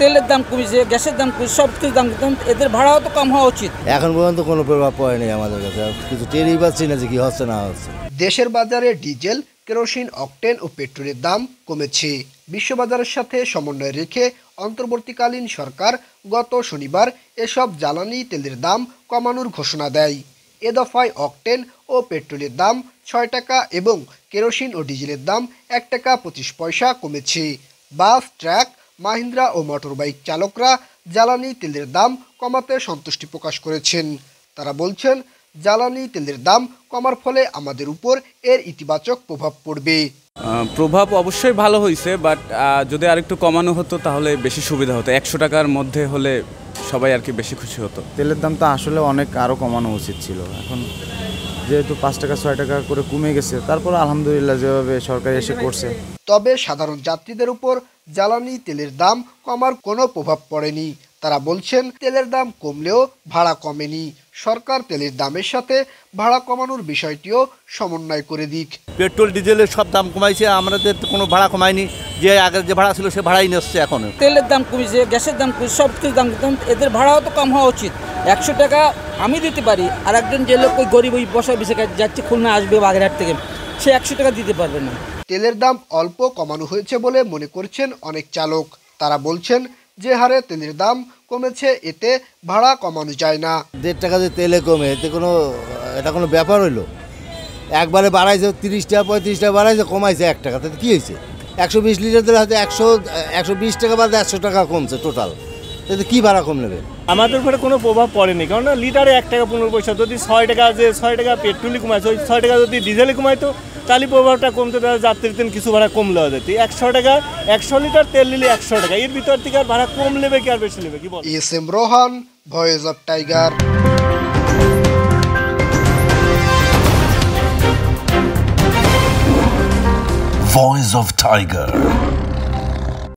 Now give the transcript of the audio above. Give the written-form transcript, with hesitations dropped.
তেলের দাম কমেছে, গ্যাসের দাম কমেছে, সব কিছু দাম কম, এদের ভাড়াও তো কম হওয়া উচিত। এখন পর্যন্ত কোনো প্রভাব পড়েনি আমাদের কাছে, কিছু টেরই পাচ্ছি না যে কি হচ্ছে না হচ্ছে। দেশের বাজারে ডিজেল, কেরোসিন, অকটেন ও পেট্রোলের দাম কমেছে। বিশ্ববাজারের সাথে সমন্বয় রেখে অন্তর্বর্তীকালীন সরকার গত শনিবার এসব জ্বালানি তেলের দাম কমানোর ঘোষণা দেয়। এ দফায় অকটেন ও পেট্রোলের দাম 6 টাকা এবং কেরোসিন ও ডিজেলের দাম 1 টাকা 25 পয়সা কমেছে। বাস, ট্রাক, মাহিন্দ্রা ও মোটরবাইক চালকরা জ্বালানি তেলের দাম কমাতে সন্তুষ্টি প্রকাশ করেছেন। তারা বলছেন, জ্বালানি তেলের দাম কমার ফলে আমাদের উপর এর ইতিবাচক প্রভাব পড়বে। প্রভাব অবশ্যই ভালো হয়েছে, বাট যদি আরেকটু কমানো হতো তাহলে বেশি সুবিধা হতো। 100 টাকার মধ্যে হলে সবাই আর কি বেশি খুশি হতো। তেলের দাম তো আসলে অনেক আরও কমানো উচিত ছিল। এখন যেহেতু 5 টাকা 6 টাকা করে কমে গেছে, তারপর আলহামদুলিল্লাহ যেভাবে সরকার এসে করছে। তবে সাধারণ যাত্রীদের উপর জ্বালানি তেলের দাম কমার কোনো প্রভাব পড়েনি। তারা বলছেন, তেলের দাম কমলেও ভাড়া কমেনি। সরকার তেলের দামের সাথে ভাড়া কমানোর বিষয়টিও সমন্বয় করে দিক। পেট্রোল ডিজেলের সব দাম কমাইছে, আমাদের তো কোনো ভাড়া কমায়নি। যে আগের যে ভাড়া ছিল সে ভাড়াই নিচ্ছে এখন। তেলের দাম কমেছে, গ্যাসের দাম কমেছে, সব কিছু দাম কম, এদের ভাড়াও তো কম হওয়া উচিত। 100 টাকা আমি দিতে পারি, আর একজন যে লোক ওই গরিব ওই বসা বেশি যাচ্ছে খুলনা আসবে বাগেরহাট থেকে, সে 100 টাকা দিতে পারবে না। তেলের দাম অল্প কমানো হয়েছে বলে মনে করছেন অনেক চালক। তারা বলছেন, যে হারে তেলের দাম কমেছে এতে ভাড়া কমানো যায় না। 1.5 টাকা যে তেলে কমে এতে এটা কোনো ব্যাপার হইলো? একবারে বাড়াইছে 30 টাকা 35 টাকা বাড়াইছে, কমাইছে 1 টাকা, তাতে কী হয়েছে? 120 লিটার তেল হয়তো 120 টাকা বাদে 100 টাকা কমছে টোটাল, তাতে কী ভাড়া কম নেবে? আমাদের উপরে কোনো প্রভাব পড়েনি, কারণ লিটারে 1 টাকা 15 পয়সা। যদি 6 টাকা যে 6 টাকা পেট্রোলই কমাইছে, ওই 6 টাকা যদি ডিজেলে কমাইতো তাহলে প্রভাবটা কমতে, তাহলে যাত্রীদের কিছু ভাড়া কম দেওয়া যেত। 100 টাকা 100 লিটার তেল নিলে 100 টাকা, এর ভিতর থেকে আর ভাড়া কম নেবে কি আর বেশি নেবে কি বল? S M. Rohan, voice of tiger. Voice of Tiger.